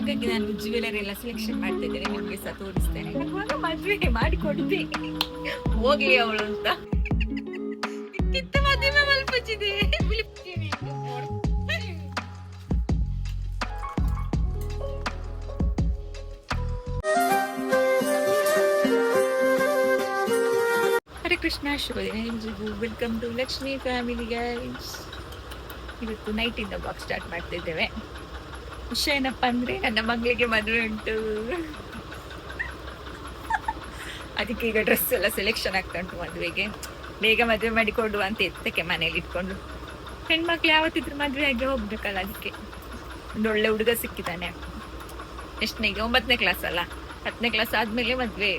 ಹಾಗಾಗಿ ನಾನು ಜ್ಯುವೆಲರಿ ಎಲ್ಲ ಸೆಲೆಕ್ಷನ್ ಮಾಡ್ತಾ ಇದ್ದೇನೆ, ನಿಮ್ಗೆ ಸಹ ತೋರಿಸ್ತೇನೆ. ಇವಾಗ ಮದ್ವೆ ಮಾಡಿ ಕೊಡ್ತಿ ಹೋಗ್ಲಿ ಅವಳು ಅಂತ ಕಿತ್ತ ಮದುವೆ ಮಲ್ಪಚ್ಚಿದೆ. ಹರೇ ಕೃಷ್ಣ, ಶುಭ ದಿನ ಎಲ್ರಿಗೂ. Welcome to Lakshmi family guys. ಇವತ್ತು ನೈಟ್ ಇಂದ ಬ್ಲಾಗ್ ಸ್ಟಾರ್ಟ್ ಮಾಡ್ತಾ ಇದ್ದೇವೆ. ವಿಷಯ ಏನಪ್ಪಾ ಅಂದ್ರೆ, ನನ್ನ ಮಗಳಿಗೆ ಮದುವೆ ಉಂಟು. ಅದಕ್ಕೆ ಈಗ ಡ್ರೆಸ್ ಎಲ್ಲ ಸೆಲೆಕ್ಷನ್ ಆಗ್ತಾ ಉಂಟು. ಮದುವೆಗೆ ಬೇಗ ಮದುವೆ ಮಾಡಿ ಕೊಡುವ ಅಂತ ಎತ್ತಕ್ಕೆ ಮನೇಲಿ ಇಟ್ಕೊಂಡು. ಹೆಣ್ಮಕ್ಳು ಯಾವತ್ತಿದ್ರು ಮದುವೆ ಆಗಿ ಹೋಗ್ಬೇಕಲ್ಲ, ಅದಕ್ಕೆ ಒಂದು ಒಳ್ಳೆ ಹುಡುಗ ಸಿಕ್ಕಿದ್ದಾನೆ. ಎಷ್ಟನೇ ಈಗ 9ನೇ ಕ್ಲಾಸ್ ಅಲ್ಲ, 10ನೇ ಕ್ಲಾಸ್ ಆದ್ಮೇಲೆ ಮದುವೆ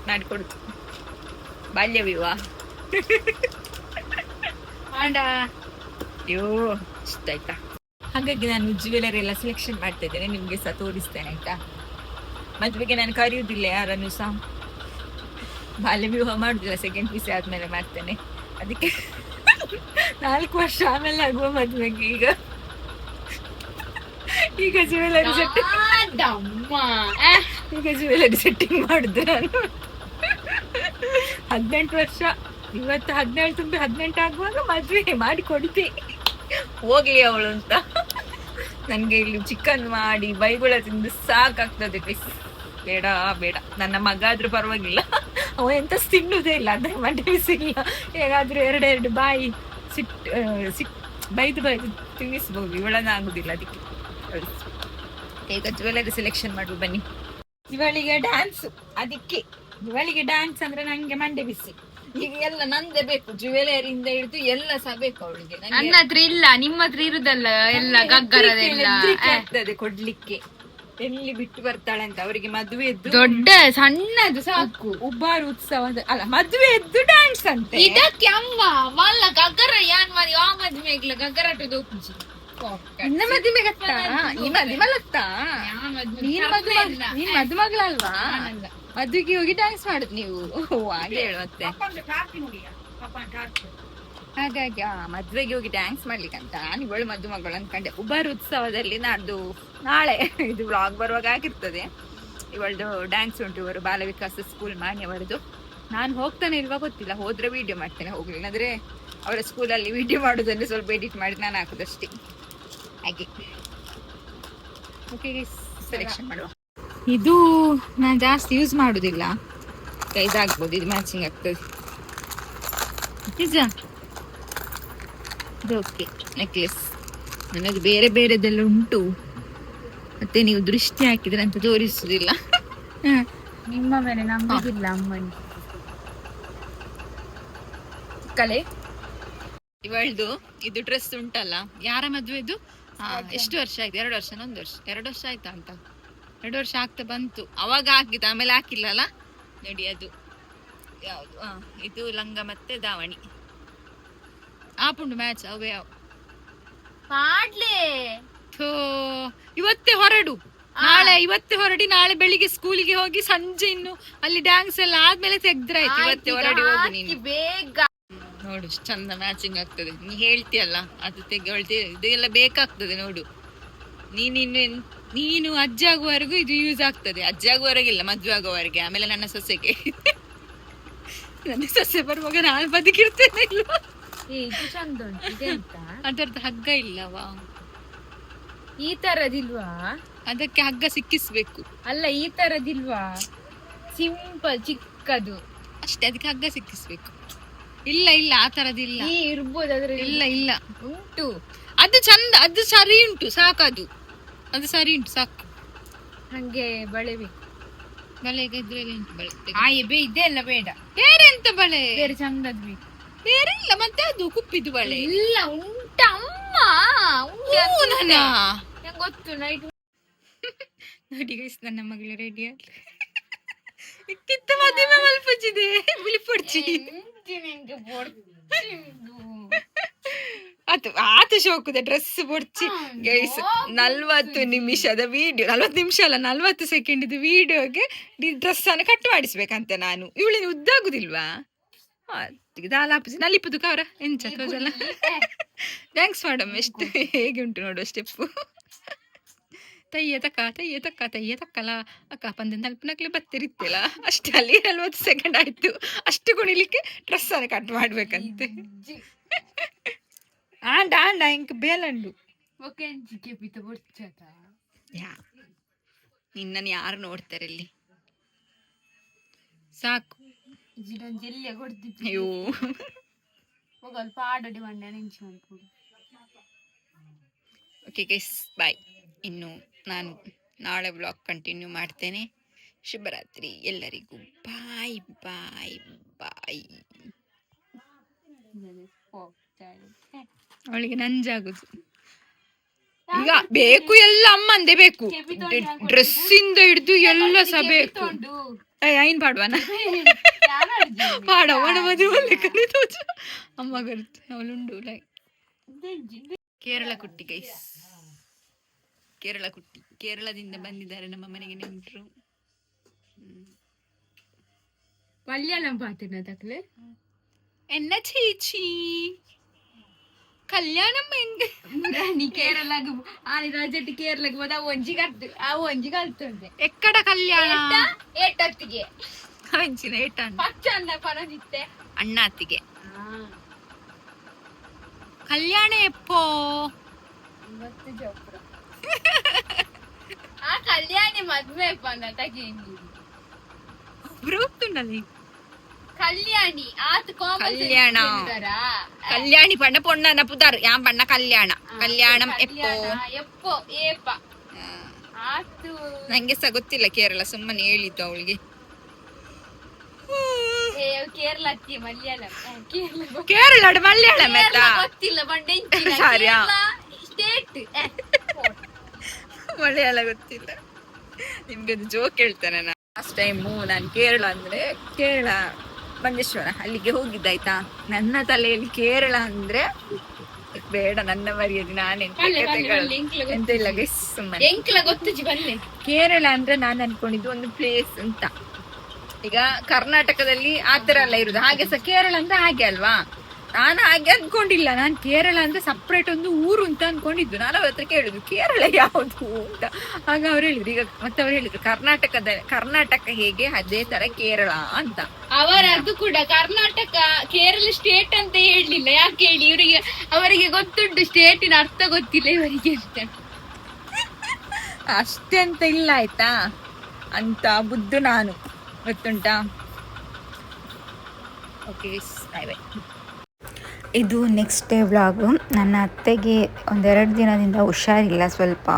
ಮಾಡಿಕೊಡುದು. ಬಾಲ್ಯ ವಿವಾಹ. ಅಯ್ಯೋ ಇಷ್ಟ ಆಯ್ತಾ. ಹಾಗಾಗಿ ನಾನು ಜ್ಯುವೆಲರಿ ಎಲ್ಲ ಸೆಲೆಕ್ಷನ್ ಮಾಡ್ತಾ ಇದ್ದೇನೆ, ನಿಮ್ಗೆ ಸಹ ತೋರಿಸ್ತೇನೆ ಆಯ್ತಾ. ಮದುವೆಗೆ ನಾನು ಕರೆಯುವುದಿಲ್ಲ ಯಾರನ್ನು ಸಹ, ಬಾಲ್ಯ ವಿವಾಹ ಮಾಡುದಿಲ್ಲ, ಸೆಕೆಂಡ್ ಪಿ ಸಿ ಆದ್ಮೇಲೆ ಮಾಡ್ತೇನೆ. ಅದಕ್ಕೆ 4 ವರ್ಷ ಆಮೇಲೆ ಆಗುವ ಮದುವೆಗೆ ಈಗ ಜ್ಯುವೆಲರಿ ಸೆಟ್ಟಿಂಗ್ ಮಾಡುದು ನಾನು. 18 ವರ್ಷ, ಇವತ್ತು 17 ತುಂಬಿ 18 ಆಗುವಾಗ ಮದುವೆ ಮಾಡಿ ಕೊಡ್ತಿ ಹೋಗ್ಲಿ ಅವಳು ಅಂತ. ನನ್ಗೆ ಇಲ್ಲಿ ಚಿಕನ್ ಮಾಡಿ ಬೈಗುಳ ತಿಂದು ಸಾಕಾಗ್ತದೆ. ಬೇಡ ಬೇಡ, ನನ್ನ ಮಗ ಆದ್ರೂ ಪರವಾಗಿಲ್ಲ, ಅವ ಎಂತ ತಿನ್ನುವುದೇ ಇಲ್ಲ, ಅದ್ರ ಮಂಡೆ ಬಿಸಿಲ್ಲ. ಹೇಗಾದ್ರೂ ಎರಡೆರಡು ಬಾಯಿ ಬೈದು ತಿನ್ನಿಸ್ಬೋದು, ಇವಳನ್ನ ಆಗುದಿಲ್ಲ. ಅದಕ್ಕೆ ಈಗ ಜ್ಯುವೆಲರಿ ಸೆಲೆಕ್ಷನ್ ಮಾಡುವ ಬನ್ನಿ. ಇವಳಿಗೆ ಡ್ಯಾನ್ಸ್, ಅದಕ್ಕೆ ಇವಳಿಗೆ ಡ್ಯಾನ್ಸ್ ಅಂದ್ರೆ ನಂಗೆ ಮಂಡೆ ಬಿಸಿ. ಈಗ ಎಲ್ಲ ನಂದೇ ಬೇಕು, ಜ್ಯುವೆಲರಿಯಿಂದ ಹಿಡಿದು ಎಲ್ಲ ಸಹ ಬೇಕು ಅವಳಿಗೆ. ನನ್ನ ಹತ್ರ ಇಲ್ಲ, ನಿಮ್ಮ ಹತ್ರ ಇರುದಲ್ಲ ಎಲ್ಲ ಗಗ್ಗರದೆಲ್ಲ ಆಗ್ತದೆ ಕೊಡ್ಲಿಕ್ಕೆ. ಎಲ್ಲಿ ಬಿಟ್ಟು ಬರ್ತಾಳೆ ಅಂತ ಅವರಿಗೆ. ಮದುವೆದ್ದು ದೊಡ್ಡ ಸಣ್ಣದು ಸಾಕು. ಉಬ್ಬಾರು ಉತ್ಸವದ ಅಲ್ಲ, ಮದುವೆದ್ದು ಡ್ಯಾನ್ಸ್ ಅಂತ. ಇದಕ್ಕೆ ಅಮ್ಮ ಮಲ್ಲ ಗಗ್ಗರ ಯಾನ್ ಮದಿ ಆ ಮದ್ಮೆಗ್ಲ ಗಗ್ಗರಟು ದೋಪುಜಿ ಇನ್ನ ಮದುವೆ ಗತ್ತಾ ಈ ಮದುಮಲತ್ತಾ ನೀನ್ ಮದುಮಗಳಲ್ವಾ? ಮದುವೆಗೆ ಹೋಗಿ ಡ್ಯಾನ್ಸ್ ಮಾಡುದು ನೀವು? ಹಾಗೆ ಹೇಳು ಮತ್ತೆ. ಹಾಗಾಗಿ ಮದ್ವೆಗೆ ಹೋಗಿ ಡ್ಯಾನ್ಸ್ ಮಾಡ್ಲಿಕ್ಕಂತ ನಾನು ಇವಳು ಮದುಮಗಳು ಅನ್ಕೊಂಡೆ. ಉಬ್ಬಾರು ಉತ್ಸವದಲ್ಲಿ ನಾಳೆ ಇದು ವ್ಲಾಗ್ ಬರುವಾಗ ಆಗಿರ್ತದೆ. ಇವಳದು ಡ್ಯಾನ್ಸ್ ಉಂಟು, ಇವರು ಬಾಲ ವಿಕಾಸ ಸ್ಕೂಲ್ ಮಾನ್ಯವರದು. ನಾನು ಹೋಗ್ತಾನೆ ಇಲ್ವಾ ಗೊತ್ತಿಲ್ಲ, ಹೋದ್ರೆ ವಿಡಿಯೋ ಮಾಡ್ತೇನೆ. ಹೋಗ್ಲಿಲ್ಲ ಅಂದ್ರೆ ಅವರ ಸ್ಕೂಲಲ್ಲಿ ವಿಡಿಯೋ ಮಾಡೋದನ್ನು ಸ್ವಲ್ಪ ಎಡಿಟ್ ಮಾಡಿ ನಾನು ಹಾಕುದಷ್ಟೇ. ಹಾಗೆ ಓಕೆ, ಸೆಲೆಕ್ಷನ್ ಮಾಡುವ. ಇದು ನಾನು ಜಾಸ್ತಿ ಯೂಸ್ ಮಾಡುದಿಲ್ಲ, ಇದಾಗ್ಬೋದು, ಇದು ಮ್ಯಾಚಿಂಗ್ ಆಗ್ತದೆ ನಿಜ. ಇದು ಓಕೆ. ನೆಕ್ಲೆಸ್ ನನಗೆ ಬೇರೆ ಬೇರೆದೆಲ್ಲ ಉಂಟು, ಮತ್ತೆ ನೀವು ದೃಷ್ಟಿ ಹಾಕಿದ್ರೆ ಅಂತ ತೋರಿಸುದಿಲ್ಲ. ನಿಮ್ಮ ಮೇಲೆ ನಂಬಿದಿಲ್ಲ ಅಮ್ಮನಿ ಕಲೆ. ಇವಳ್ದು ಇದು ಡ್ರೆಸ್ ಉಂಟಲ್ಲ, ಯಾರ ಮದ್ವೆದು? ಎಷ್ಟು ವರ್ಷ ಆಯ್ತು? 2 ವರ್ಷ, 1 ವರ್ಷ, 2 ವರ್ಷ ಆಯ್ತಾ ಅಂತ. 2 ವರ್ಷ ಆಗ್ತಾ ಬಂತು. ಅವಾಗ ಹಾಕಿದ್ದು, ಆಮೇಲೆ ಹಾಕಿಲ್ಲ ಅಲ್ಲ. ನೋಡಿ ಅದು ಯಾವುದು, ಇದು ಲಂಗ ಮತ್ತೆ ದಾವಣಿ ಆಪುಂಡು ಮ್ಯಾಚ್. ಅವೇ ಯಾವ ಮಾಡ್ಲೆ ಇವತ್ತೇ ಹೊರಡು, ನಾಳೆ ಇವತ್ತೇ ಹೊರಡಿ, ನಾಳೆ ಬೆಳಿಗ್ಗೆ ಸ್ಕೂಲಿಗೆ ಹೋಗಿ ಸಂಜೆ ಇನ್ನು ಅಲ್ಲಿ ಡ್ಯಾನ್ಸ್ ಎಲ್ಲ ಆದ್ಮೇಲೆ ತೆಗ್ದ್ರಾಯ್ತು. ಇವತ್ತೇ ಹೊರಡಿ ಹೋಗು ನೀನು ಬೇಗ. ನೋಡು ಚಂದ ಮ್ಯಾಚಿಂಗ್ ಆಗ್ತದೆ. ನೀ ಹೇಳ್ತೀಯಲ್ಲ ಅದು ತೆಗೊಳ್ತಿ, ಇದೆಲ್ಲ ಬೇಕಾಗ್ತದೆ. ನೋಡು ನೀನು ಅಜ್ಜಿ ಆಗುವವರೆಗೂ ಇದು ಯೂಸ್ ಆಗ್ತದೆ. ಅಜ್ಜಿ ಆಗುವವರೆಗಿಲ್ಲ, ಮದ್ವೆ ಆಗುವವರೆಗೆ. ಆಮೇಲೆ ನನ್ನ ಸೊಸೆಗೆ, ನನ್ನ ಸೊಸೆ ಬರುವಾಗ ನಾನು ಬದುಕಿರ್ತೇನೆ ಇಲ್ವಾ? ಚಂದ ಉಂಟು. ಅದರದ್ದು ಹಗ್ಗ ಇಲ್ಲವಾ? ಈ ತರದಿಲ್ವಾ? ಅದಕ್ಕೆ ಹಗ್ಗ ಸಿಕ್ಕಿಸ್ಬೇಕು. ಅಲ್ಲ, ಈ ತರದಿಲ್ವಾ? ಸಿಂಪಲ್ ಚಿಕ್ಕದು ಅಷ್ಟೇ, ಅದಕ್ಕೆ ಹಗ್ಗ ಸಿಕ್ಕಿಸ್ಬೇಕು. ಇಲ್ಲ ಇಲ್ಲ, ಆ ತರದಿಲ್ಲ. ಇರ್ಬೋದು ಅದ್ರಲ್ಲಿ. ಇಲ್ಲ ಇಲ್ಲ, ಉಂಟು. ಅದು ಚಂದ, ಅದು ಸರಿ ಉಂಟು, ಸಾಕದು. ಅದು ಸರಿ ಉಂಟು, ಸಾಕು. ಹಂಗೆ ಬಳೆ ಬೇಕು. ಬಳೆಗೆ ಇದ್ರಲ್ಲಿ ಉಂಟು ಬಳೆ. ಇದೆ ಎಲ್ಲ ಬೇಡ. ಬೇರೆ ಎಂತ ಬಳೆ? ಬೇರೆ ಚಂದದ್ ಬೇಕು. ಬೇರೆ ಇಲ್ಲ, ಮತ್ತೆ ಅದು ಕುಪ್ಪಿದು ಬಳೆ ಇಲ್ಲ ಉಂಟ ಅಮ್ಮ. ಗೊತ್ತು. ನೈಟ್ ನೋಡಿ ಗೈಸ್, ನನ್ನ ಮಗಳು ರೆಡಿ ಕಿತ್ತ ಮದುವೆ ಮಲ್ಪಚ್ಚಿದೆ. ಬಿಳಿ ಪೊಡ್ಚಿ ಆತ ಶೋಕುದ ಡ್ರೆಸ್ ಪೊಡ್ಚಿ. ಗೈಸ್ 40 ನಿಮಿಷದ ವಿಡಿಯೋ, 40 ನಿಮಿಷ ಅಲ್ಲ, 40 ಸೆಕೆಂಡ್ ವಿಡಿಯೋಗೆ ಡ್ರೆಸ್ ಅನ್ನು ಕಟ್ ಮಾಡಿಸ್ಬೇಕಂತೆ ನಾನು. ಇವಳಿನ ಉದ್ದಾಗುದಿಲ್ವಾ? ದಾಲಾಪುಜಿ ನಲಿಪುದು ಕವರ ಎಂಚ ತೋಜಲ್ಲ. Thanks madam. ಎಷ್ಟು ಹೇಗೆ ಉಂಟು ನೋಡು ಸ್ಟೆಪ್ಪು. ತಯ್ಯ ತಕ್ಕಲ ಅಕ್ಕ ಪಂದ ನಲ್ಪನಕ್ಲೆ ಬತ್ತಿರಿತ್ತಿಲ್ಲ ಅಷ್ಟು ಅಲ್ಲಿ 40 ಸೆಕೆಂಡ್ ಆಯ್ತು ಅಷ್ಟು ಕುಣಿಲಿಕ್ಕೆ ಡ್ರೆಸ್ ಅನ್ನು ಕಟ್ ಮಾಡ್ಬೇಕಂತೆ ಆಂಡ ಇಂಕ ಬೇಲಂಡು ನಿನ್ನನ್ನು ಯಾರು ನೋಡ್ತಾರೆ ಇಲ್ಲಿ ಸಾಕು ಅಯ್ಯೋ ಓಕೆ ಗೈಸ್ ಬಾಯ್ ಇನ್ನು ನಾನು ನಾಳೆ ಬ್ಲಾಗ್ ಕಂಟಿನ್ಯೂ ಮಾಡ್ತೇನೆ ಶುಭರಾತ್ರಿ ಎಲ್ಲರಿಗೂ ಬಾಯ್ ಬಾಯ್ ಬಾಯ್ ಅವಳಿಗೆ ನಂಜಾಗುದು ಈಗ ಬೇಕು ಎಲ್ಲ ಅಮ್ಮಂದೆ ಬೇಕು ಡ್ರೆಸ್ ಇಂದ ಹಿಡಿದು ಎಲ್ಲ ಸಹ ಬೇಕು ಐನ್ ಪಾಡುವನ ಪಾಡವಣ ಮದುವೆ ಕಲಿತೋಚು ಅಮ್ಮ ಗರುತ್ತು ಅವಳುಂಡು ಲೈ ಕೇರಳ ಕುಟ್ಟಿ ಗೈಸ್ ಕೇರಳ ಕುಟ್ಟಿ ಕೇರಳದಿಂದ ಬಂದಿದ್ದಾರೆ ನಮ್ಮ ಮನೆಗೆ ನೆಂಟರು ಮಲಯಾಳಂ ಪಾತಿನ ತಕ್ಲೆ ಎನ್ನ ಚೀಚಿ ಕಲ್ಯಾಣಂ ಹೆಂಗೆ ನೀ ಕೇರಳಗೆ ಆನಿ ರಾಜಟ್ಟಿ ಕೇರಳಗೆ ಹೋದ ಒಂಜಿ ಕಲ್ತು ಆ ಒಂಜಿ ಕಲ್ತಂದೆ ಎಕ್ಕಡ ಕಲ್ಯಾಣ ಏಟತ್ತಿಗೆ ಹಂಚಿನ ಏಟ ಪಚ್ಚ ಅನ್ನ ಪರನಿತ್ತೆ ಅಣ್ಣಾತಿಗೆ ಕಲ್ಯಾಣ ಎಪ್ಪೋ ಇವತ್ತು ಜೋಪುರ ಆ ಕಲ್ಯಾಣಿ ಮದ್ವೆ ಪಂದ ತಗೇನಿ ಒಬ್ರು ಹೋಗ್తుండాలి ಕಲ್ಯಾಣಿ ಆತ ಕಲ್ಯಾಣ ಕಲ್ಯಾಣಿ ಪಣ್ಣ ಪೊಣ್ಣನ ಪುದಾರ್ ಯಾಂ ಪಣ್ಣ ಕಲ್ಯಾಣ ಕಲ್ಯಾಣಂ ಎಪ್ಪೋ ಎಪ್ಪೋ ಏಪ ಆತು ನಂಗೆ ಸಹ ಗೊತ್ತಿಲ್ಲ ಕೇರಳ ಸುಮ್ಮನೆ ಹೇಳಿದ್ದು ಅವಳಿಗೆ ಕೇರಳಕ್ಕೆ ಮಲಯಾಳಂ ಕೇರಳ ಮಲಯಾಳಂ ಗೊತ್ತಿಲ್ಲ ಸ್ಟೇಟ್ ಮಲಯಾಳ ಗೊತ್ತಿಲ್ಲ ನಿಮ್ಗೆ ಒಂದು ಜೋಕ್ ಹೇಳ್ತೇನೆ ನಾನು ಲಾಸ್ಟ್ ಟೈಮು ನಾನು ಕೇರಳ ಅಂದ್ರೆ ಕೇರಳ ಮಂಜೇಶ್ವರ ಅಲ್ಲಿಗೆ ಹೋಗಿದ್ದಾಯ್ತಾ ನನ್ನ ತಲೆಯಲ್ಲಿ ಕೇರಳ ಅಂದ್ರೆ ಬೇಡ ನನ್ನ ಮರ್ಯಾದೆ ಎಂತ ಇಲ್ಲ ಸುಮ್ಮನೆ ಕೇರಳ ಅಂದ್ರೆ ನಾನು ಅನ್ಕೊಂಡಿದ್ದು ಒಂದು ಪ್ಲೇಸ್ ಅಂತ ಈಗ ಕರ್ನಾಟಕದಲ್ಲಿ ಆತರ ಎಲ್ಲ ಇರುದು ಹಾಗೆ ಸಹ ಕೇರಳ ಅಂದ್ರೆ ಹಾಗೆ ಅಲ್ವಾ ನಾನು ಹಾಗೆ ಅನ್ಕೊಂಡಿಲ್ಲ ನಾನು ಕೇರಳ ಅಂದ್ರೆ ಸಪ್ರೇಟ್ ಒಂದು ಊರು ಅಂತ ಅನ್ಕೊಂಡಿದ್ದು ನಾನು ಅವ್ರ ಹತ್ರ ಕೇಳಿದ್ರು ಕೇರಳ ಯಾವುದು ಅಂತ ಆಗ ಅವ್ರು ಹೇಳಿದ್ರು ಈಗ ಮತ್ತೆ ಅವ್ರು ಹೇಳಿದ್ರು ಕರ್ನಾಟಕ ಹೇಗೆ ಅದೇ ತರ ಕೇರಳ ಅಂತ ಅವರದ್ದು ಕೂಡ ಕರ್ನಾಟಕ ಕೇರಳ ಸ್ಟೇಟ್ ಅಂತ ಹೇಳಲಿಲ್ಲ ಯಾಕೆ ಹೇಳಿ ಅವರಿಗೆ ಗೊತ್ತುಂಟು ಸ್ಟೇಟಿನ ಅರ್ಥ ಗೊತ್ತಿಲ್ಲ ಇವರಿಗೆ ಅಂತ ಅಷ್ಟೇ ಅಂತ ಇಲ್ಲ ಆಯ್ತಾ ಅಂತ ಬುದ್ಧು ನಾನು ಗೊತ್ತುಂಟಾ ಓಕೆ ಬೈ ಬೈ ಇದು ನೆಕ್ಸ್ಟ್ ಡೇ ವ್ಲಾಗು ನನ್ನ ಅತ್ತೆಗೆ ಒಂದೆರಡು ದಿನದಿಂದ ಹುಷಾರಿಲ್ಲ ಸ್ವಲ್ಪ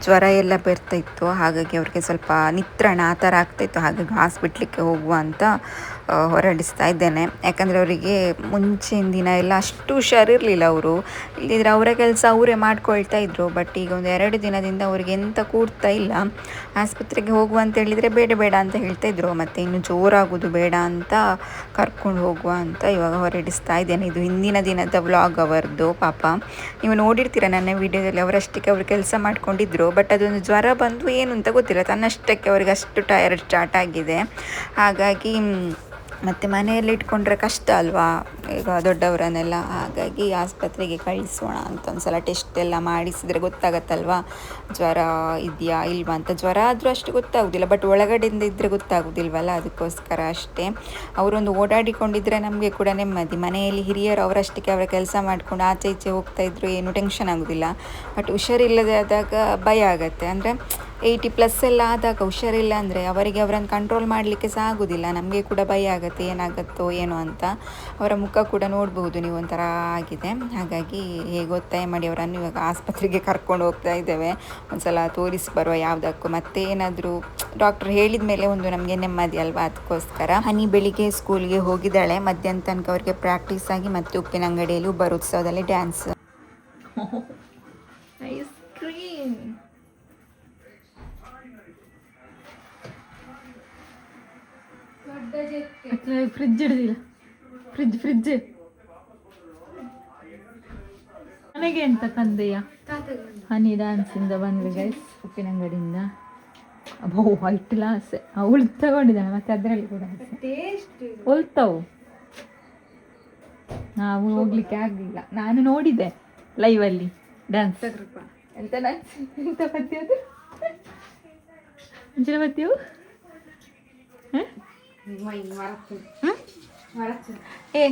ಜ್ವರ ಎಲ್ಲ ಬರ್ತಾಯಿತ್ತು ಹಾಗಾಗಿ ಅವ್ರಿಗೆ ಸ್ವಲ್ಪ ನಿತ್ರಣ ಆ ಥರ ಆಗ್ತಾಯಿತ್ತು ಹಾಗಾಗಿ ಹಾಸ್ಪಿಟ್ಲಿಗೆ ಹೋಗುವ ಅಂತ ಹೊರಡಿಸ್ತಾ ಇದ್ದೇನೆ ಯಾಕಂದರೆ ಅವರಿಗೆ ಮುಂಚಿನ ದಿನ ಎಲ್ಲ ಅಷ್ಟು ಹುಷಾರಿರಲಿಲ್ಲ ಅವರು ಇಲ್ಲಿದ್ರೆ ಅವರ ಕೆಲಸ ಅವರೇ ಮಾಡ್ಕೊಳ್ತಾ ಇದ್ರು ಬಟ್ ಈಗ ಒಂದು 2 ದಿನದಿಂದ ಅವ್ರಿಗೆ ಎಂತ ಕೂಡ್ತಾ ಇಲ್ಲ ಆಸ್ಪತ್ರೆಗೆ ಹೋಗುವ ಅಂತ ಹೇಳಿದರೆ ಬೇಡ ಅಂತ ಹೇಳ್ತಾ ಇದ್ರು ಮತ್ತು ಇನ್ನು ಜೋರಾಗೋದು ಬೇಡ ಅಂತ ಕರ್ಕೊಂಡು ಹೋಗುವ ಅಂತ ಇವಾಗ ಹೊರಡಿಸ್ತಾ ಇದ್ದೇನೆ ಇದು ಹಿಂದಿನ ದಿನದ ವ್ಲಾಗ್ ಅವರದ್ದು ಪಾಪ ನೀವು ನೋಡಿರ್ತೀರ ನನ್ನ ವಿಡಿಯೋದಲ್ಲಿ ಅವರಷ್ಟಕ್ಕೆ ಅವರು ಕೆಲಸ ಮಾಡ್ಕೊಂಡಿದ್ರು ಬಟ್ ಅದೊಂದು ಜ್ವರ ಬಂದು ಏನು ಅಂತ ಗೊತ್ತಿಲ್ಲ ತನ್ನಷ್ಟಕ್ಕೆ ಅವ್ರಿಗೆ ಅಷ್ಟು ಟಯರ್ಡ್ ಸ್ಟಾರ್ಟ್ ಆಗಿದೆ ಹಾಗಾಗಿ ಮತ್ತು ಮನೆಯಲ್ಲಿ ಇಟ್ಕೊಂಡ್ರೆ ಕಷ್ಟ ಅಲ್ವಾ ಈಗ ದೊಡ್ಡವರನ್ನೆಲ್ಲ ಹಾಗಾಗಿ ಆಸ್ಪತ್ರೆಗೆ ಕಳಿಸೋಣ ಅಂತ ಒಂದ್ಸಲ ಟೆಸ್ಟ್ ಎಲ್ಲ ಮಾಡಿಸಿದರೆ ಗೊತ್ತಾಗತ್ತಲ್ವಾ ಜ್ವರ ಇದೆಯಾ ಇಲ್ವಾ ಅಂತ ಜ್ವರ ಆದರೂ ಅಷ್ಟು ಗೊತ್ತಾಗೋದಿಲ್ಲ ಬಟ್ ಒಳಗಡೆಯಿಂದ ಇದ್ದರೆ ಗೊತ್ತಾಗೋದಿಲ್ವಲ್ಲ ಅದಕ್ಕೋಸ್ಕರ ಅಷ್ಟೇ ಅವರೊಂದು ಓಡಾಡಿಕೊಂಡಿದ್ದರೆ ನಮಗೆ ಕೂಡ ನೆಮ್ಮದಿ ಮನೆಯಲ್ಲಿ ಹಿರಿಯರು ಅವರಷ್ಟಕ್ಕೆ ಅವರ ಕೆಲಸ ಮಾಡಿಕೊಂಡು ಆಚೆ ಈಚೆ ಹೋಗ್ತಾಯಿದ್ರು ಏನು ಟೆನ್ಷನ್ ಆಗೋದಿಲ್ಲ ಬಟ್ ಹುಷಾರಿಲ್ಲದೆ ಆದಾಗ ಭಯ ಆಗುತ್ತೆ ಅಂದರೆ 80+ ಎಲ್ಲ ಆದಾಗ ಹುಷಾರಿಲ್ಲ ಅಂದರೆ ಅವರಿಗೆ ಅವರನ್ನು ಕಂಟ್ರೋಲ್ ಮಾಡಲಿಕ್ಕೆ ಸಹ ಆಗೋದಿಲ್ಲ ನಮಗೆ ಕೂಡ ಭಯ ಆಗುತ್ತೆ ಏನಾಗುತ್ತೋ ಏನೋ ಅಂತ ಅವರ ಮುಖ ಕೂಡ ನೋಡಬಹುದು ನೀವು ಒಂಥರ ಆಗಿದೆ ಹಾಗಾಗಿ ಹೇಗೆ ಒತ್ತಾಯ ಮಾಡಿ ಅವರನ್ನು ಇವಾಗ ಆಸ್ಪತ್ರೆಗೆ ಕರ್ಕೊಂಡು ಹೋಗ್ತಾ ಇದ್ದೇವೆ ಒಂದ್ಸಲ ತೋರಿಸಿ ಬರುವ ಯಾವುದಕ್ಕೂ ಮತ್ತೆ ಏನಾದರೂ ಡಾಕ್ಟ್ರ್ ಹೇಳಿದ ಮೇಲೆ ಒಂದು ನಮಗೆ ನೆಮ್ಮದಿ ಅಲ್ವಾ ಅದಕ್ಕೋಸ್ಕರ ಹನಿ ಬೆಳಿಗ್ಗೆ ಸ್ಕೂಲ್ಗೆ ಹೋಗಿದ್ದಾಳೆ ಮಧ್ಯಾಹ್ನ ತನಕ ಅವರಿಗೆ ಪ್ರಾಕ್ಟೀಸ್ ಆಗಿ ಮತ್ತೆ ಉಪ್ಪಿನ ಅಂಗಡಿಯಲ್ಲಿ ಬರೋತ್ಸವದಲ್ಲಿ ಡ್ಯಾನ್ಸ್ ಐಸ್ ಕ್ರೀಮ್ ಫ್ರಿಡ್ಜ್ ಹಿಡಿದಿಲ್ಲ ಫ್ರಿಡ್ಜ್ ನನಗೆ ಎಂತ ಕಂದೆಯ ಹನಿ ಡ್ಯಾನ್ಸಿಂದ ಬಂದ್ವಿ ಗೈಸ್ ಉಪ್ಪಿನಂಗಡಿಯಿಂದ ಅಬ್ಬೋ ವೈಟ್ ಆಸೆ ಅವಳು ತಗೊಂಡಿದ್ದಾಳೆ ಮತ್ತೆ ಅದರಲ್ಲಿ ಕೂಡ ಹೊಲ್ತವು ನಾವು ಹೋಗ್ಲಿಕ್ಕೆ ಆಗಲಿಲ್ಲ ನಾನು ನೋಡಿದೆ ಲೈವಲ್ಲಿ ಡ್ಯಾನ್ಸ್ ಎಂತ ಡ್ಯಾನ್ಸ್ ಎಂತ ಪದ್ಯ ಅದು ಅಂಚನೆ ಬರ್ತೀವು ಏ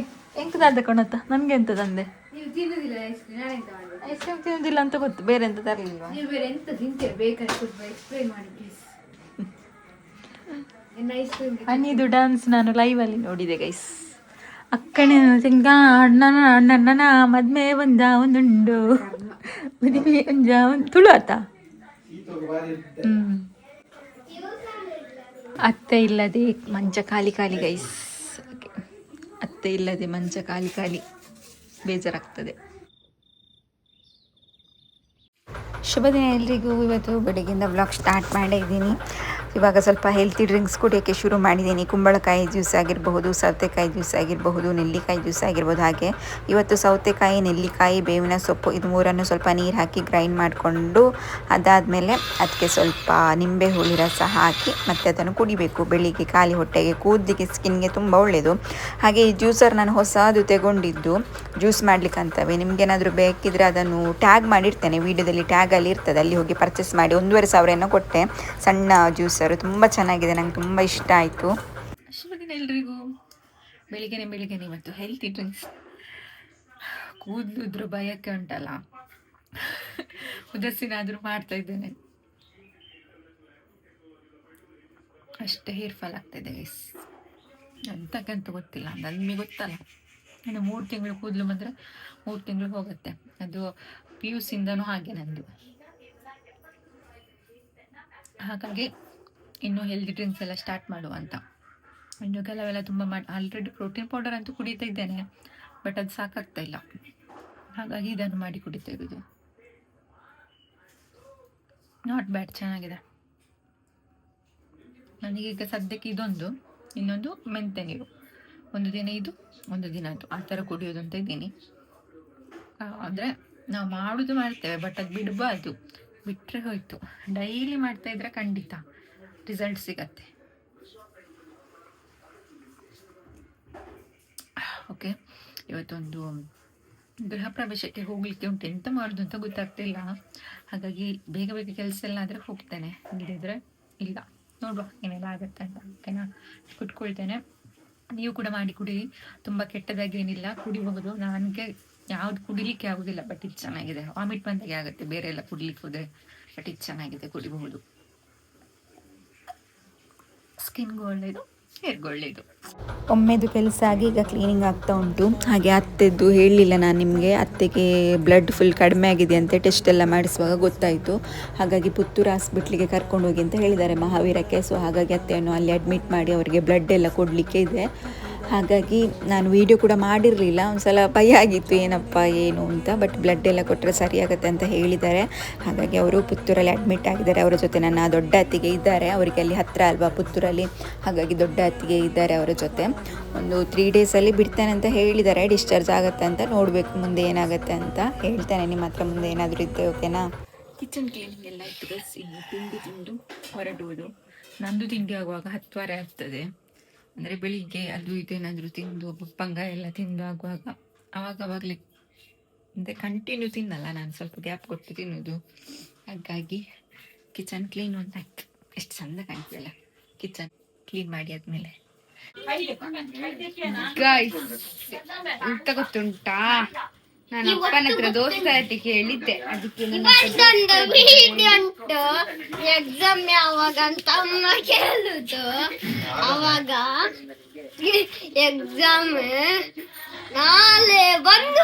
ಎಂತ ತಂದೆ ಕಣತ್ತ ನನ್ಗೆ ಎಂತ ತಂದೆ ನೀವು ತಿನ್ನುದಿಲ್ಲ ಐಸ್ ಕ್ರೀಮ್ ನಾನು ಎಂತ ಮಾಡುದು ಐಸ್ ಕ್ರೀಮ್ ತಿನ್ನೋದಿಲ್ಲ ಅಂತ ಗೊತ್ತು, ಬೇರೆ ಎಂತ ತರಲಿಲ್ವಾ? ನೀವು ಬೇರೆ ಎಂತ ತಿಂತೀರ ಬೇಕಾದ್ರೆ ಸ್ವಲ್ಪ ಎಕ್ಸ್ಪ್ಲೈನ್ ಮಾಡಿ ಪ್ಲೀಸ್. ಇನ್ನು ಐಸ್ ಕ್ರೀಮ್ ಅನ್ನಿದು ಡ್ಯಾನ್ಸ್ ನಾನು ಲೈವಲ್ಲಿ ನೋಡಿದೆ ಗೈಸ್. ಅಕ್ಕನ ಸಿಂಗ ಅಣ್ಣನ ಮದ್ಮೆ ಒಂದುಂಡು ಮದುವೆ ಒಂದು ತುಳು ಆತ. ಅತ್ತೆ ಇಲ್ಲದೆ ಮಂಚ ಖಾಲಿ ಖಾಲಿ ಗೈಸ್. ಅತ್ತೆ ಇಲ್ಲದೆ ಮಂಚ ಖಾಲಿ ಖಾಲಿ, ಬೇಜಾರಾಗ್ತದೆ. ಶುಭ ದಿನ ಎಲ್ರಿಗೂ. ಇವತ್ತು ಬೆಳಗ್ಗಿಂದ ವ್ಲಾಗ್ ಸ್ಟಾರ್ಟ್ ಮಾಡಿದ್ದೀನಿ. ಇವಾಗ ಸ್ವಲ್ಪ ಹೆಲ್ತಿ ಡ್ರಿಂಕ್ಸ್ ಕುಡಿಯೋಕ್ಕೆ ಶುರು ಮಾಡಿದ್ದೀನಿ. ಕುಂಬಳಕಾಯಿ ಜ್ಯೂಸ್ ಆಗಿರಬಹುದು, ಸೌತೆಕಾಯಿ ಜ್ಯೂಸ್ ಆಗಿರಬಹುದು, ನೆಲ್ಲಿಕಾಯಿ ಜ್ಯೂಸ್ ಆಗಿರ್ಬೋದು. ಹಾಗೆ ಇವತ್ತು ಸೌತೆಕಾಯಿ, ನೆಲ್ಲಿಕಾಯಿ, ಬೇವಿನ ಸೊಪ್ಪು ಇದು ಮೂರನ್ನು ಸ್ವಲ್ಪ ನೀರು ಹಾಕಿ ಗ್ರೈಂಡ್ ಮಾಡಿಕೊಂಡು ಅದಾದಮೇಲೆ ಅದಕ್ಕೆ ಸ್ವಲ್ಪ ನಿಂಬೆ ಹುಳಿ ರಸ ಹಾಕಿ ಮತ್ತು ಅದನ್ನು ಕುಡಿಬೇಕು ಬೆಳಿಗ್ಗೆ ಖಾಲಿ ಹೊಟ್ಟೆಗೆ. ಕೂದಲಿಗೆ, ಸ್ಕಿನ್ಗೆ ತುಂಬ ಒಳ್ಳೆಯದು. ಹಾಗೆ ಈ ಜ್ಯೂಸರ್ ನಾನು ಹೊಸದು ತಗೊಂಡಿದ್ದು ಜ್ಯೂಸ್ ಮಾಡಲಿಕ್ಕಂತವೇ. ನಿಮಗೇನಾದರೂ ಬೇಕಿದ್ರೆ ಅದನ್ನು ಟ್ಯಾಗ್ ಮಾಡಿರ್ತೇನೆ, ವೀಡಿಯೋದಲ್ಲಿ ಟ್ಯಾಗಲ್ಲಿ ಇರ್ತದೆ, ಅಲ್ಲಿ ಹೋಗಿ ಪರ್ಚೇಸ್ ಮಾಡಿ. 1,500 ಕೊಟ್ಟೆ. ಸಣ್ಣ ಜ್ಯೂಸರು ತುಂಬ ಚೆನ್ನಾಗಿದೆ, ನಂಗೆ ತುಂಬ ಇಷ್ಟ ಆಯಿತು. ಶುಭ ದಿನ ಎಲ್ರಿಗೂ. ಬೆಳಿಗ್ಗೆ ಇವತ್ತು ಹೆಲ್ತಿ ಡ್ರಿಂಕ್ಸ್. ಕೂದಲು ಇದ್ರ ಭಯಕ್ಕೆ ಉಂಟಲ್ಲ, ಉದಸಿನಾದರೂ ಮಾಡ್ತಾ ಇದ್ದೇನೆ. ಅಷ್ಟೇ ಹೇರ್ ಫಾಲ್ ಆಗ್ತಾಯಿದೆ ಗೈಸ್. ಎಂತಕ್ಕಂತ ಗೊತ್ತಿಲ್ಲ, ನನಗೆ ಗೊತ್ತಲ್ಲ. ಇನ್ನು 3 ತಿಂಗಳು ಕೂದಲು ಬಂದರೆ 3 ತಿಂಗಳು ಹೋಗುತ್ತೆ. ಅದು PUC ಇಂದನೂ ಹಾಗೆ ನಂದು. ಹಾಗಾಗಿ ಇನ್ನು ಹೆಲ್ದಿ ಡ್ರಿಂಕ್ಸ್ ಎಲ್ಲ ಸ್ಟಾರ್ಟ್ ಮಾಡುವ ಅಂತ. ಇನ್ನು ಕೆಲವೆಲ್ಲ ತುಂಬ ಆಲ್ರೆಡಿ ಪ್ರೋಟೀನ್ ಪೌಡರ್ ಅಂತೂ ಕುಡಿತಾ ಇದ್ದೇನೆ, ಬಟ್ ಅದು ಸಾಕಾಗ್ತಾ ಇಲ್ಲ. ಹಾಗಾಗಿ ಇದನ್ನು ಮಾಡಿ ಕುಡಿತಾ ಇರೋದು. ನಾಟ್ ಬ್ಯಾಡ್, ಚೆನ್ನಾಗಿದೆ. ನನಗೀಗ ಸದ್ಯಕ್ಕೆ ಇದೊಂದು, ಇನ್ನೊಂದು ಮೆಂತೆ ನೀರು. ಒಂದು ದಿನ ಇದು, ಒಂದು ದಿನ ಅದು, ಆ ಥರ ಕುಡಿಯೋದು ಅಂತ ಇದ್ದೀನಿ. ಅಂದರೆ ನಾವು ಮಾಡೋದು ಮಾಡ್ತೇವೆ, ಬಟ್ ಅದು ಬಿಡಬಾರ್ದು. ಬಿಟ್ಟರೆ ಹೋಯ್ತು. ಡೈಲಿ ಮಾಡ್ತಾ ಇದ್ರೆ ಖಂಡಿತ ರಿಸಲ್ಟ್ ಸಿಗತ್ತೆ. ಓಕೆ, ಇವತ್ತೊಂದು ಗೃಹ ಪ್ರವೇಶಕ್ಕೆ ಹೋಗ್ಲಿಕ್ಕೆ ಉಂಟು. ಎಂತ ಮಾಡೋದು ಅಂತ ಗೊತ್ತಾಗ್ತಿಲ್ಲ. ಹಾಗಾಗಿ ಬೇಗ ಬೇಗ ಕೆಲಸ ಎಲ್ಲ ಆದರೆ ಹೋಗ್ತೇನೆ, ಇಲ್ಲದಿದ್ರೆ ಇಲ್ಲ. ನೋಡುವ ಏನೆಲ್ಲ ಆಗುತ್ತೆ ಅಂತ. ಓಕೆನಾ, ಕುಟ್ಕೊಳ್ತೇನೆ. ನೀವು ಕೂಡ ಮಾಡಿ ಕುಡಿ. ತುಂಬ ಕೆಟ್ಟದಾಗಿ ಏನಿಲ್ಲ, ಕುಡಿಬಹುದು. ನನಗೆ ಯಾವ್ದು ಕುಡಿಲಿಕ್ಕೆ ಆಗೋದಿಲ್ಲ, ಬಟ್ ಇದು ಚೆನ್ನಾಗಿದೆ. ವಾಮಿಟ್ ಬಂದಾಗೆ ಆಗುತ್ತೆ ಬೇರೆ ಎಲ್ಲ ಕುಡಿಲಿಕ್ಕೆ ಹೋದರೆ, ಬಟ್ ಇದು ಚೆನ್ನಾಗಿದೆ, ಕುಡಿಬಹುದು. ಸ್ಕಿನ್ಗೂ ಒಳ್ಳೆಯದು, ಹೇರ್ಗೂ ಒಳ್ಳೆಯದು. ಒಮ್ಮೆದು ಕೆಲಸ ಆಗಿ ಈಗ ಕ್ಲೀನಿಂಗ್ ಆಗ್ತಾ ಉಂಟು. ಹಾಗೆ ಅತ್ತೆದ್ದು ಹೇಳಲಿಲ್ಲ ನಾನು ನಿಮಗೆ, ಅತ್ತೆಗೆ ಬ್ಲಡ್ ಫುಲ್ ಕಡಿಮೆ ಆಗಿದೆ ಅಂತ ಟೆಸ್ಟ್ ಎಲ್ಲ ಮಾಡಿಸುವಾಗ ಗೊತ್ತಾಯಿತು. ಹಾಗಾಗಿ ಪುತ್ತೂರು ಹಾಸ್ಪಿಟ್ಲಿಗೆ ಕರ್ಕೊಂಡು ಹೋಗಿ ಅಂತ ಹೇಳಿದ್ದಾರೆ, ಮಹಾವೀರಕ್ಕೆ. ಸೊ ಹಾಗಾಗಿ ಅತ್ತೆಯನ್ನು ಅಲ್ಲಿ ಅಡ್ಮಿಟ್ ಮಾಡಿ ಅವರಿಗೆ ಬ್ಲಡ್ ಎಲ್ಲ ಕೊಡಲಿಕ್ಕೆ ಇದೆ. ಹಾಗಾಗಿ ನಾನು ವೀಡಿಯೋ ಕೂಡ ಮಾಡಿರಲಿಲ್ಲ. ಒಂದು ಸಲ ಭಯ ಆಗಿತ್ತು, ಏನಪ್ಪ ಏನು ಅಂತ. ಬಟ್ ಬ್ಲಡ್ ಎಲ್ಲ ಕೊಟ್ಟರೆ ಸರಿಯಾಗುತ್ತೆ ಅಂತ ಹೇಳಿದ್ದಾರೆ. ಹಾಗಾಗಿ ಅವರು ಪುತ್ತೂರಲ್ಲಿ ಅಡ್ಮಿಟ್ ಆಗಿದ್ದಾರೆ. ಅವರ ಜೊತೆ ನನ್ನ ದೊಡ್ಡ ಅತ್ತಿಗೆ ಇದ್ದಾರೆ, ಅವರಿಗೆ ಅಲ್ಲಿ ಹತ್ತಿರ ಅಲ್ವಾ ಪುತ್ತೂರಲ್ಲಿ. ಹಾಗಾಗಿ ದೊಡ್ಡ ಅತ್ತಿಗೆ ಇದ್ದಾರೆ ಅವರ ಜೊತೆ. ಒಂದು 3 ಡೇಸಲ್ಲಿ ಬಿಡ್ತೇನೆ ಅಂತ ಹೇಳಿದ್ದಾರೆ, ಡಿಸ್ಚಾರ್ಜ್ ಆಗುತ್ತೆ ಅಂತ. ನೋಡಬೇಕು ಮುಂದೆ ಏನಾಗುತ್ತೆ ಅಂತ. ಹೇಳ್ತೇನೆ ನಿಮ್ಮ ಹತ್ರ ಮುಂದೆ ಏನಾದರೂ ಇದ್ದೆ. ಓಕೆನಾ. ಕಿಚನ್ ಕ್ಲೀನಿಂಗ್ ಎಲ್ಲ ಇತ್ತು ಗೈಸ್. ಇನ್ನು ತಿಂಡಿ ತಿಂದು ಹೊರಡುವುದು. ನಂದು ತಿಂಡಿ ಆಗುವಾಗ 10:15 ಆಗ್ತದೆ. ಅಂದರೆ ಬೆಳಿಗ್ಗೆ ಅದು ಇದೇನಾದರೂ ತಿಂದು ಪಂಗ ಎಲ್ಲ ತಿಂದು ಆಗುವಾಗ ಅವಾಗವಾಗಲೇ, ಅಂದರೆ ಕಂಟಿನ್ಯೂ ತಿನ್ನಲ್ಲ ನಾನು, ಸ್ವಲ್ಪ ಗ್ಯಾಪ್ ಕೊಟ್ಟು ತಿನ್ನೋದು. ಹಾಗಾಗಿ ಕಿಚನ್ ಕ್ಲೀನ್ ಒಂದಾಯ್ತು. ಎಷ್ಟು ಚಂದ ಕಾಣ್ತಿಲ್ಲ ಕಿಚನ್ ಕ್ಲೀನ್ ಮಾಡಿ ಆದಮೇಲೆ. ಗೈಸ್ ಎಂತ ಗೊತ್ತುಂಟಾ, ನಾನು ಅಪ್ಪನ ಹತ್ರ ದೋಸ್ತ ಕೇಳಿದ್ದೆ. ಅದಕ್ಕೆ ಎಕ್ಸಾಮ್ ಯಾವಾಗ ಅಂತ ಅಮ್ಮ ಕೇಳುದು. ಅವಾಗ ಎಕ್ಸಾಮ್ ನಾಳೆ ಬಂದು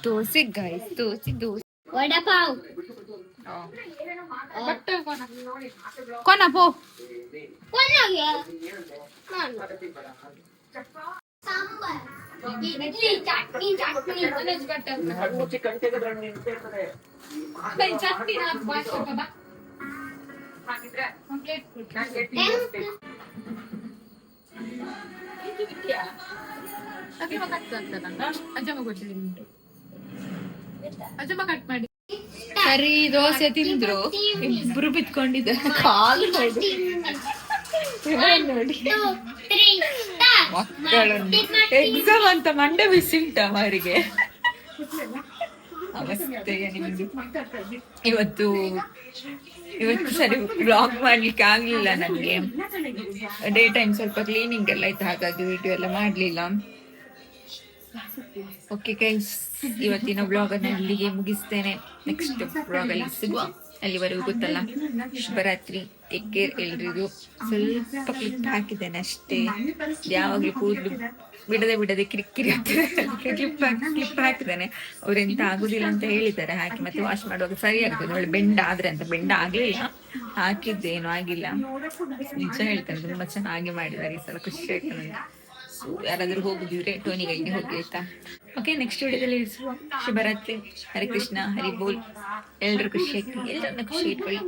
ದೋಸೆ ಗೈಸ್, ದೋಸೆ ವಡಪಾವ್ ಕೊನ ಪೋ ಕೊನೆಗೆ ಸಾಂಬಾರ್ ಇಡ್ಲಿ ಚಟ್ನಿ ಚಟ್ನಿ ಅಜ್ಜಮ್ಮ ಕಟ್ ಮಾಡಿ. ಸರಿ, ದೋಸೆ ತಿಂದ್ರು, ಇಬ್ರು ಬಿತ್ಕೊಂಡಿದ್ದಾರೆ. ಕಾಲು ನೋಡಿ ಮಕ್ಕಳನ್ನು ಎಕ್ಸಾಮ್ ಅಂತ ಮಂಡೆ ಬಿಸಿ ಉಂಟ ಅವರಿಗೆ. ಅವಸ್ಥೆಗೆ ನಿಮ್ದು. ಇವತ್ತು ಸರಿ ಬ್ಲಾಗ್ ಮಾಡ್ಲಿಕ್ಕೆ ಆಗ್ಲಿಲ್ಲ ನನಗೆ. ಡೇ ಟೈಮ್ ಸ್ವಲ್ಪ ಕ್ಲೀನಿಂಗ್ ಎಲ್ಲ ಇತ್ತು, ಹಾಗಾಗಿ ವಿಡಿಯೋ ಎಲ್ಲ ಮಾಡ್ಲಿಲ್ಲ. ಓಕೆ ಗೈಸ್, ಇವತ್ತಿನ ಬ್ಲಾಗ್ ಅನ್ನು ಇಲ್ಲಿಗೆ ಮುಗಿಸ್ತೇನೆ. ನೆಕ್ಸ್ಟ್ ಬ್ಲಾಗ್ ಅಲ್ಲಿ ಸಿಗುವ. ಅಲ್ಲಿವರೆಗೂ ಗೊತ್ತಲ್ಲ, ಶುಭರಾತ್ರಿ, ಟೇಕ್ ಕೇರ್ ಎಲ್ರಿಗೂ. ಸ್ವಲ್ಪ ಕ್ಲಿಪ್ ಹಾಕಿದ್ದೇನೆ ಅಷ್ಟೇ, ಯಾವಾಗಲೂ ಕೂದಲು ಬಿಡದೆ ಕಿರಿಕಿರಿ ಆಗ್ತದೆ, ಕ್ಲಿಪ್ ಹಾಕಿದ್ದೇನೆ. ಅವ್ರೆಂತ ಆಗುದಿಲ್ಲ ಅಂತ ಹೇಳಿದ್ದಾರೆ ಹಾಕಿ, ಮತ್ತೆ ವಾಶ್ ಮಾಡುವಾಗ ಸರಿ ಆಗ್ತದೆ. ಒಳ್ಳೆ ಬೆಂಡ ಆದ್ರೆ ಅಂತ, ಬೆಂಡ ಆಗ್ಲಿಲ್ಲ, ಹಾಕಿದ್ದೆ ಏನೂ ಆಗಿಲ್ಲ. ನಿಜ ಹೇಳ್ತೇನೆ, ತುಂಬಾ ಚೆನ್ನಾಗಿ ಮಾಡಿದ್ದಾರೆ ಈ ಸಲ, ಖುಷಿ ಆಯ್ತು ನನಗೆ. ಸೊ ಯಾರಾದ್ರೂ ಹೋಗುದಿದ್ರೆ ಟೋನಿಗಳಿಗೆ ಹೋಗಿ ಆಯ್ತಾ. ಓಕೆ, ನೆಕ್ಸ್ಟ್ ವಿಡಿಯೋದಲ್ಲಿ ಇರಿಸುವ. ಶುಭರಾತ್ರಿ, ಹರೇ ಕೃಷ್ಣ, ಹರಿ ಬೋಲ್. ಎಲ್ಲರೂ ಖುಷಿ ಆಗ್ತದೆ, ಎಲ್ಲರನ್ನ ಖುಷಿ ಇಟ್ಕೊಳ್ಳಿ.